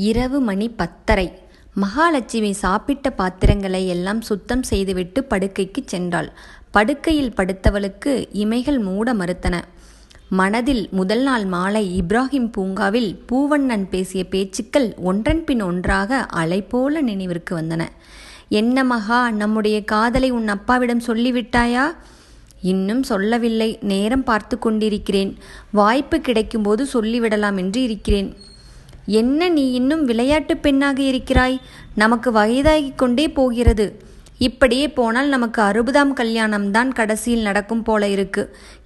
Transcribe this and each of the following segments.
இரவு மணி 10:30. மகாலட்சுமி சாப்பிட்ட பாத்திரங்களை எல்லாம் சுத்தம் செய்துவிட்டு படுக்கைக்குச் சென்றாள். படுக்கையில் படுத்தவளுக்கு இமைகள் மூட மறுத்தன. மனதில் முதல் நாள் மாலை இப்ராஹிம் பூங்காவில் பூவண்ணன் பேசிய பேச்சுக்கள் ஒன்றன் பின் ஒன்றாக அலை போல நினைவிற்கு வந்தன. என்ன மகா, நம்முடைய காதலை உன் அப்பாவிடம் சொல்லிவிட்டாயா? இன்னும் சொல்லவில்லை. நேரம் பார்த்து கொண்டிருக்கிறேன். வாய்ப்பு கிடைக்கும்போது சொல்லிவிடலாம் என்று இருக்கிறேன். என்ன நீ இன்னும் விளையாட்டு பெண்ணாக இருக்கிறாய்? நமக்கு வயதாகிக் கொண்டே போகிறது. இப்படியே போனால் நமக்கு 60ஆம் கல்யாணம்தான் கடைசியில் நடக்கும் போல இருக்கு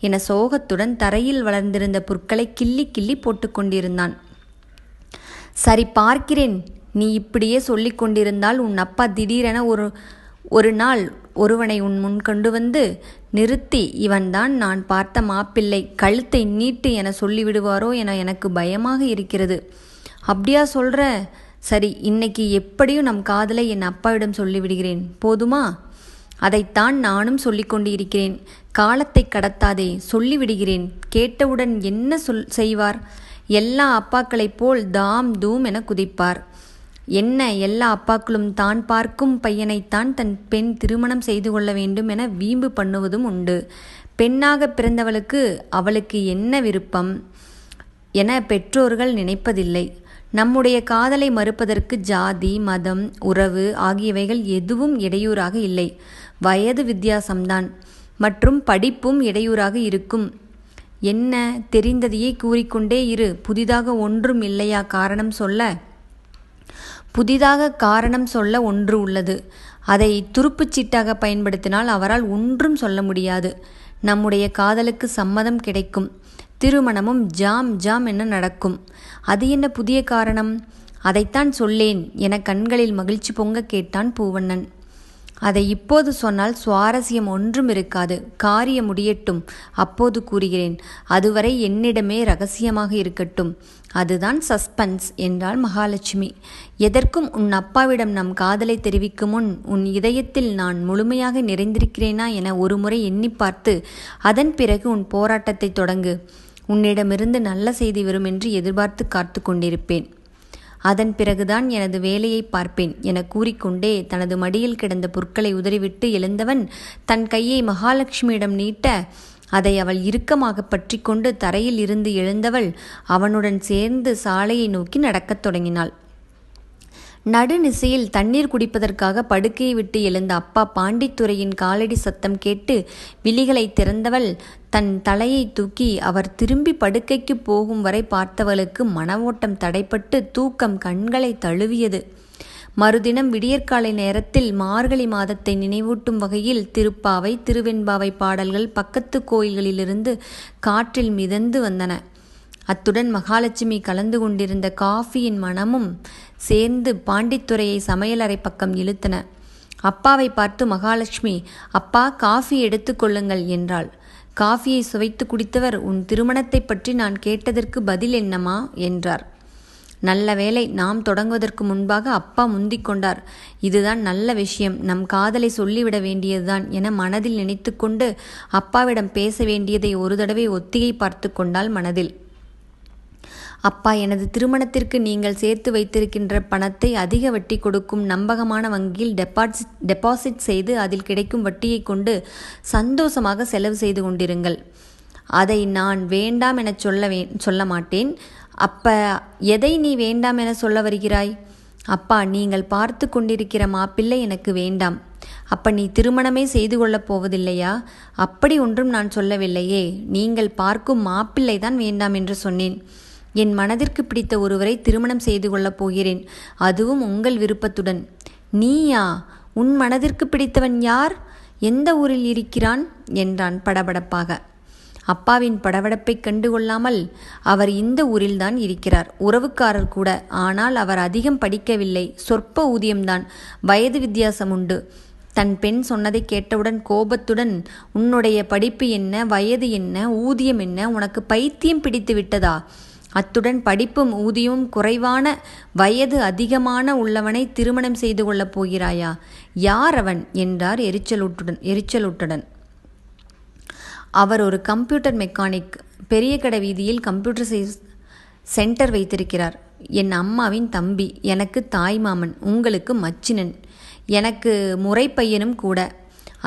என சோகத்துடன் தரையில் வளர்ந்திருந்த புற்களை கிள்ளி கிள்ளி போட்டு கொண்டிருந்தான். சரி, பார்க்கிறேன். நீ இப்படியே சொல்லி கொண்டிருந்தால் உன் அப்பா திடீரென ஒரு நாள் ஒருவனை உன் முன் கொண்டு வந்து நிறுத்தி, இவன்தான் நான் பார்த்த மாப்பிள்ளை, கழுத்தை நீட்டு என சொல்லிவிடுவாரோ என எனக்கு பயமாக இருக்கிறது. அப்படியா சொல்ற? சரி, இன்னைக்கு எப்படியும் நம் காதலை என் அப்பாவிடம் சொல்லிவிடுகிறேன். போதுமா? அதைத்தான் நானும் சொல்லிக்கொண்டு இருக்கிறேன். காலத்தை கடத்தாதே, சொல்லிவிடுகிறேன். கேட்டவுடன் என்ன செய்வார்? எல்லா அப்பாக்களைப் போல் தாம் தூம் என குதிப்பார். என்ன, எல்லா அப்பாக்களும் தான் பார்க்கும் பையனைத்தான் தன் பெண் திருமணம் செய்து கொள்ள வேண்டும் என வீம்பு பண்ணுவதும் உண்டு. பெண்ணாக பிறந்தவளுக்கு அவளுக்கு என்ன விருப்பம் என பெற்றோர்கள் நினைப்பதில்லை. நம்முடைய காதலை மறுப்பதற்கு ஜாதி, மதம், உறவு ஆகியவைகள் எதுவும் இடையூறாக இல்லை. வயது வித்தியாசம்தான், மற்றும் படிப்பும் இடையூறாக இருக்கும். என்ன, தெரிந்ததையே கூறிக்கொண்டே இரு. புதிதாக ஒன்றும் இல்லையா காரணம் சொல்ல? புதிதாக காரணம் சொல்ல ஒன்று உள்ளது. அதை துருப்புச்சீட்டாக பயன்படுத்தினால் அவரால் ஒன்றும் சொல்ல முடியாது. நம்முடைய காதலுக்கு சம்மதம் கிடைக்கும். திருமணமும் ஜாம் ஜாம் என நடக்கும். அது என்ன புதிய காரணம்? அதைத்தான் சொல்லேன் என கண்களில் மகிழ்ச்சி பொங்க கேட்டான் பூவண்ணன். அதை இப்போது சொன்னால் சுவாரஸ்யம் ஒன்றும் இருக்காது. காரியம் முடியட்டும், அப்போது கூறுகிறேன். அதுவரை என்னிடமே ரகசியமாக இருக்கட்டும். அதுதான் சஸ்பென்ஸ் என்றாள் மகாலட்சுமி. எதற்கும் உன் அப்பாவிடம் நம் காதலை தெரிவிக்கும் முன் உன் இதயத்தில் நான் முழுமையாக நிறைந்திருக்கிறேனா என ஒருமுறை எண்ணி பார்த்து அதன் பிறகு உன் போராட்டத்தை தொடங்கு. உன்னிடமிருந்து நல்ல செய்தி வரும் என்று எதிர்பார்த்து காத்து கொண்டிருப்பேன். அதன் பிறகுதான் எனது வேலையை பார்ப்பேன் என கூறிக்கொண்டே தனது மடியில் கிடந்த புற்களை உதறிவிட்டு எழுந்தவன் தன் கையை மகாலட்சுமியிடம் நீட்ட, அதை அவள் இறுக்கமாக பற்றி கொண்டு தரையில் இருந்து எழுந்தவள் அவனுடன் சேர்ந்து சாலையை நோக்கி நடக்கத் தொடங்கினாள். நடுநிசையில் தண்ணீர் குடிப்பதற்காக படுக்கையை விட்டு எழுந்த அப்பா பாண்டித்துரையின் காலடி சத்தம் கேட்டு விழிகளை திறந்தவள் தன் தலையை தூக்கி அவர் திரும்பி படுக்கைக்கு போகும் வரை பார்த்தவளுக்கு மன ஓட்டம் தடைப்பட்டு தூக்கம் கண்களை தழுவியது. மறுதினம் விடியற்காலை நேரத்தில் மார்கழி மாதத்தை நினைவூட்டும் வகையில் திருப்பாவை, திருவெண்பாவை பாடல்கள் பக்கத்து கோயில்களிலிருந்து காற்றில் மிதந்து வந்தன. அத்துடன் மகாலட்சுமி கலந்து கொண்டிருந்த காஃபியின் மனமும் சேர்ந்து பாண்டித்துரையை சமையலறை பக்கம் இழுத்தன. அப்பாவை பார்த்து மகாலட்சுமி, அப்பா, காஃபி எடுத்து கொள்ளுங்கள் என்றாள். காஃபியை சுவைத்து குடித்தவர், உன் திருமணத்தை பற்றி நான் கேட்டதற்கு பதில் என்னம்மா என்றார். நல்ல வேளை, நாம் தொடங்குவதற்கு முன்பாக அப்பா முந்திக் கொண்டார். இதுதான் நல்ல விஷயம். நம் காதலை சொல்லிவிட வேண்டியதுதான் என மனதில் நினைத்து கொண்டு அப்பாவிடம் பேச வேண்டியதை ஒரு தடவை ஒத்திகை பார்த்து கொண்டாள் மனதில். அப்பா, எனது திருமணத்திற்கு நீங்கள் சேர்த்து வைத்திருக்கின்ற பணத்தை அதிக வட்டி கொடுக்கும் நம்பகமான வங்கியில் டெபாசிட் செய்து அதில் கிடைக்கும் வட்டியை கொண்டு சந்தோஷமாக செலவு செய்து கொண்டிருங்கள். அதை நான் வேண்டாம் என சொல்ல மாட்டேன். அப்ப எதை நீ வேண்டாம் என சொல்ல வருகிறாய்? அப்பா, நீங்கள் பார்த்து கொண்டிருக்கிற மாப்பிள்ளை எனக்கு வேண்டாம். அப்ப நீ திருமணமே செய்து கொள்ளப் போவதில்லையா? அப்படி ஒன்றும் நான் சொல்லவில்லையே. நீங்கள் பார்க்கும் மாப்பிள்ளை தான் வேண்டாம் என்று சொன்னேன். என் மனதிற்கு பிடித்த ஒருவரை திருமணம் செய்து கொள்ளப் போகிறேன், அதுவும் உங்கள் விருப்பத்துடன். நீயா? உன் மனதிற்கு பிடித்தவன் யார்? எந்த ஊரில் இருக்கிறான் என்றான் படபடப்பாக. அப்பாவின் படபடப்பை கண்டுகொள்ளாமல், அவர் இந்த ஊரில்தான் இருக்கிறார், உறவுக்காரர் கூட. ஆனால் அவர் அதிகம் படிக்கவில்லை, சொற்ப ஊதியம்தான், வயது வித்தியாசம் உண்டு. தன் பெண் சொன்னதை கேட்டவுடன் கோபத்துடன், உன்னுடைய படிப்பு என்ன, வயது என்ன, ஊதியம் என்ன? உனக்கு பைத்தியம் பிடித்து விட்டதா? அத்துடன் படிப்பும் ஊதியமும் குறைவான, வயது அதிகமான உள்ளவனை திருமணம் செய்து கொள்ளப் போகிறாயா? யார் அவன் என்றார் எரிச்சலூட்டுடன். அவர் ஒரு கம்ப்யூட்டர் மெக்கானிக். பெரிய கடை வீதியில் சென்டர் வைத்திருக்கிறார். என் அம்மாவின் தம்பி, எனக்கு தாய்மாமன், உங்களுக்கு மச்சினன், எனக்கு முறைப்பையனும் கூட.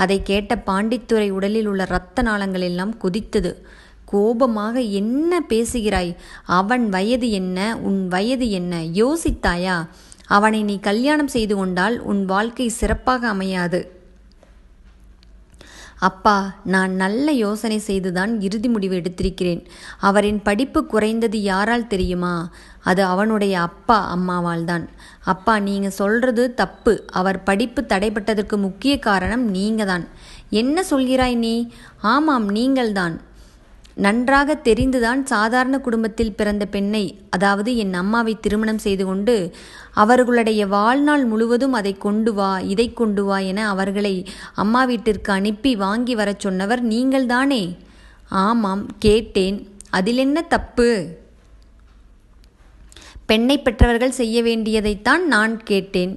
அதை கேட்ட பாண்டித்துரை உடலில் உள்ள இரத்த நாளங்கள் எல்லாம் கொதித்தது. கோபமாக, என்ன பேசுகிறாய்? அவன் வயது என்ன, உன் வயது என்ன? யோசித்தாயா? அவனை நீ கல்யாணம் செய்து கொண்டால் உன் வாழ்க்கை சிறப்பாக அமையாது. அப்பா, நான் நல்ல யோசனை செய்துதான் இறுதி முடிவு எடுத்திருக்கிறேன். அவரின் படிப்பு குறைந்தது யாரால் தெரியுமா? அது அவனுடைய அப்பா அம்மாவால் தான். அப்பா, நீங்க சொல்றது தப்பு. அவர் படிப்பு தடைப்பட்டதற்கு முக்கிய காரணம் நீங்க தான். என்ன சொல்கிறாய் நீ? ஆமாம், நீங்கள்தான். நன்றாக தெரிந்துதான் சாதாரண குடும்பத்தில் பிறந்த பெண்ணை, அதாவது என் அம்மாவை திருமணம் செய்து கொண்டு அவர்களுடைய வாழ்நாள் முழுவதும் அதை கொண்டு வா, இதை கொண்டு வா என அவர்களை அம்மா வீட்டிற்கு அனுப்பி வாங்கி வரச் சொன்னவர் நீங்கள்தானே? ஆமாம், கேட்டேன். அதில் என்ன தப்பு? பெண்ணை பெற்றவர்கள் செய்ய வேண்டியதைத்தான் நான் கேட்டேன்.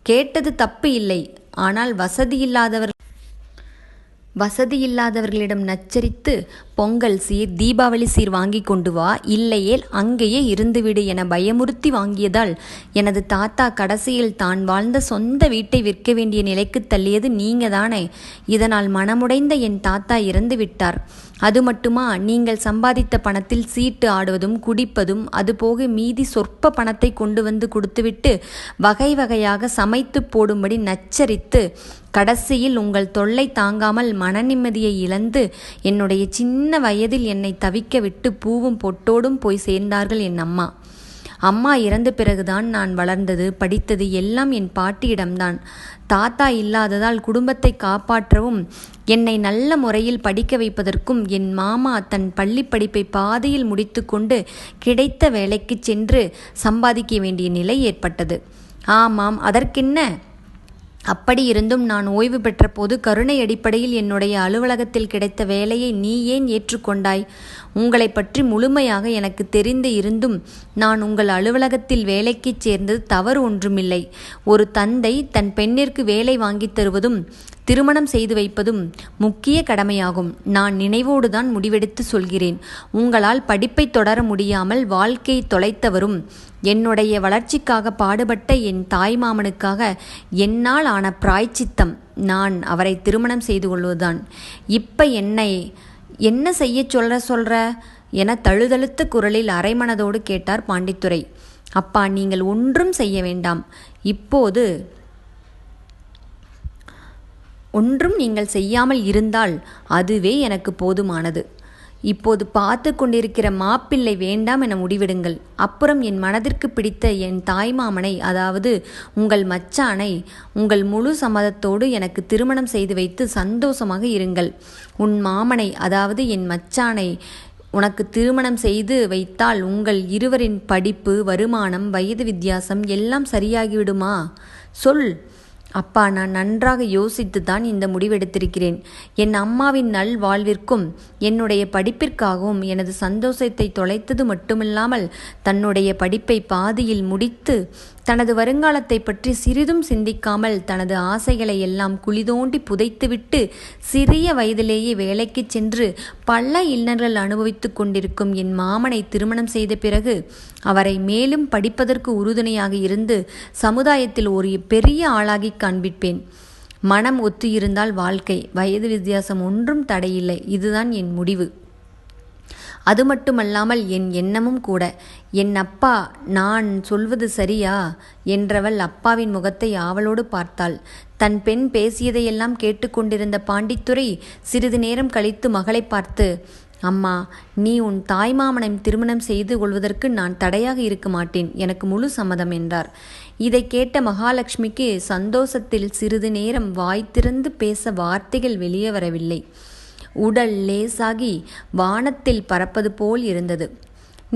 கேட்டது தப்பு இல்லை. ஆனால் வசதியில்லாதவர்களிடம் நச்சரித்து பொங்கல் சீர், தீபாவளி சீர் வாங்கி கொண்டு வா, இல்லையேல் அங்கேயே இருந்துவிடு என பயமுறுத்தி வாங்கியதால் எனது தாத்தா கடைசியில் தான் வாழ்ந்த சொந்த வீட்டை விற்க வேண்டிய நிலைக்கு தள்ளியது நீங்க தானே? இதனால் மனமுடைந்த என் தாத்தா இறந்து விட்டார். அது மட்டுமா, நீங்கள் சம்பாதித்த பணத்தில் சீட்டு ஆடுவதும் குடிப்பதும், அதுபோக மீதி சொற்ப பணத்தை கொண்டு வந்து கொடுத்துவிட்டு வகை வகையாக சமைத்து போடும்படி நச்சரித்து கடைசியில் உங்கள் தொல்லை தாங்காமல் மனநிம்மதியை இழந்து என்னுடைய சின்ன வயதில் என்னை தவிக்க விட்டு பூவும் பொட்டோடும் போய் சேர்ந்தார்கள் என் அம்மா. அம்மா இறந்த பிறகுதான் நான் வளர்ந்தது, படித்தது எல்லாம் என் பாட்டியிடம்தான். தாத்தா இல்லாததால் குடும்பத்தை காப்பாற்றவும் என்னை நல்ல முறையில் படிக்க வைப்பதற்கும் என் மாமா தன் பள்ளி படிப்பை பாதியில் முடித்து கொண்டு கிடைத்த வேலைக்கு சென்று சம்பாதிக்க வேண்டிய நிலை ஏற்பட்டது. ஆமாம், அதற்கென்ன? அப்படி இருந்தும் நான் ஓய்வு பெற்ற போது கருணை அடிப்படையில் என்னுடைய அலுவலகத்தில் கிடைத்த வேலையை நீ ஏன் ஏற்றுக்கொண்டாய்? உங்களை பற்றி முழுமையாக எனக்கு தெரிந்து இருந்தும் நான் உங்கள் அலுவலகத்தில் வேலைக்கு சேர்ந்தது தவறு ஒன்றுமில்லை. ஒரு தந்தை தன் பெண்ணிற்கு வேலை வாங்கித் தருவதும் திருமணம் செய்து வைப்பதும் முக்கிய கடமையாகும். நான் நினைவோடுதான் முடிவெடுத்து சொல்கிறேன். உங்களால் படிப்பை தொடர முடியாமல் வாழ்க்கையை தொலைத்தவரும் என்னுடைய வளர்ச்சிக்காக பாடுபட்ட என் தாய்மாமனுக்காக என்னால் ஆன பிராய்ச்சித்தம் நான் அவரை திருமணம் செய்து கொள்வதுதான். இப்ப என்னை என்ன செய்ய சொல்ற என தழுதழுத்த குரலில் அரைமனதோடு கேட்டார் பாண்டித்துரை. அப்பா, நீங்கள் ஒன்றும் செய்ய வேண்டாம். இப்போது ஒன்றும் நீங்கள் செய்யாமல் இருந்தால் அதுவே எனக்கு போதுமானது. இப்போது பார்த்து கொண்டிருக்கிற மாப்பிள்ளை வேண்டாம் என முடிவிடுங்கள். அப்புறம் என் மனதிற்கு பிடித்த என் தாய்மாமனை, அதாவது உங்கள் மச்சானை, உங்கள் முழு சம்மதத்தோடு எனக்கு திருமணம் செய்து வைத்து சந்தோஷமாக இருங்கள். உன் மாமனை, அதாவது என் மச்சானை உனக்கு திருமணம் செய்து வைத்தால் உங்கள் இருவரின் படிப்பு, வருமானம், வயது வித்தியாசம் எல்லாம் சரியாகிவிடுமா? சொல். அப்பா, நான் நன்றாக யோசித்து தான் இந்த முடிவெடுத்திருக்கிறேன். என் அம்மாவின் நல் வாழ்விற்கும் என்னுடைய படிப்பிற்காகவும் எனது சந்தோஷத்தை தொலைத்தது மட்டுமில்லாமல் தன்னுடைய படிப்பை பாதியில் முடித்து தனது வருங்காலத்தை பற்றி சிறிதும் சிந்திக்காமல் தனது ஆசைகளை எல்லாம் குழிதோண்டி புதைத்துவிட்டு சிறிய வயதிலேயே வேலைக்கு சென்று பல இன்னல்கள் அனுபவித்து கொண்டிருக்கும் என் மாமனை திருமணம் செய்த பிறகு அவரை மேலும் படிப்பதற்கு உறுதுணையாக இருந்து சமுதாயத்தில் ஒரு பெரிய ஆளாகி காண்பிப்பேன். மனம் ஒத்து இருந்தால் வாழ்க்கை, வயது வித்தியாசம் ஒன்றும் தடையில்லை. இதுதான் என் முடிவு. அது மட்டுமல்லாமல் என் எண்ணமும் கூட. என் அப்பா, நான் சொல்வது சரியா என்றவள் அப்பாவின் முகத்தை ஆவலோடு பார்த்தாள். தன் பெண் பேசியதையெல்லாம் கேட்டுக்கொண்டிருந்த பாண்டித்துரை சிறிது நேரம் கழித்து மகளை பார்த்து, அம்மா, நீ உன் தாய்மாமனை திருமணம் செய்து கொள்வதற்கு நான் தடையாக இருக்க மாட்டேன். எனக்கு முழு சம்மதம் என்றார். இதை கேட்ட மகாலட்சுமிக்கு சந்தோஷத்தில் சிறிது நேரம் வாய் திறந்து பேச வார்த்தைகள் வெளியே வரவில்லை. உடல் லேசாகி வானத்தில் பறப்பது போல் இருந்தது.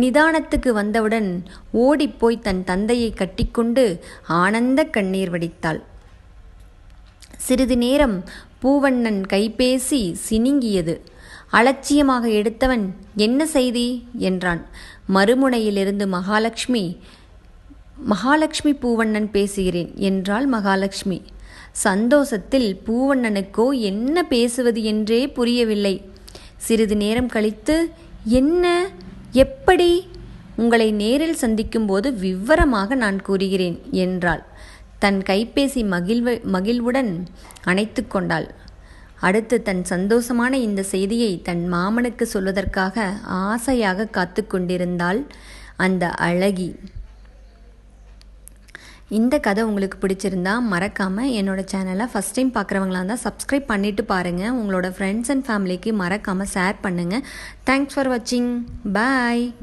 நிதானத்துக்கு வந்தவுடன் ஓடிப்போய் தன் தந்தையை கட்டிக்கொண்டு ஆனந்த கண்ணீர் வடித்தாள். சிறிது நேரம் பூவண்ணன் கைபேசி சினுங்கியது. அலட்சியமாக எடுத்தவன், என்ன செய்தி என்றான். மறுமுனையிலிருந்து மகாலட்சுமி பூவண்ணன் பேசுகிறேன் என்றாள் மகாலட்சுமி. சந்தோஷத்தில் பூவண்ணனுக்கோ என்ன பேசுவது என்றே புரியவில்லை. சிறிது நேரம் கழித்து, என்ன, எப்படி, உங்களை நேரில் சந்திக்கும்போது விவரமாக நான் கூறுகிறேன் என்றாள். தன் கைபேசி மகிழ்வுடன் அணைத்து கொண்டாள். அடுத்து தன் சந்தோஷமான இந்த செய்தியை தன் மாமனுக்கு சொல்வதற்காக ஆசையாக காத்து கொண்டிருந்தாள் அந்த அழகி. இந்த கதை உங்களுக்கு பிடிச்சிருந்தா மறக்காமல் என்னோடய சேனலை ஃபஸ்ட் டைம் பார்க்குறவங்களா இருந்தால் சப்ஸ்கிரைப் பண்ணிவிட்டு பாருங்கள். உங்களோட ஃப்ரெண்ட்ஸ் அண்ட் ஃபேமிலிக்கு மறக்காமல் ஷேர் பண்ணுங்கள். தேங்க்ஸ் ஃபார் வாட்சிங். பாய்.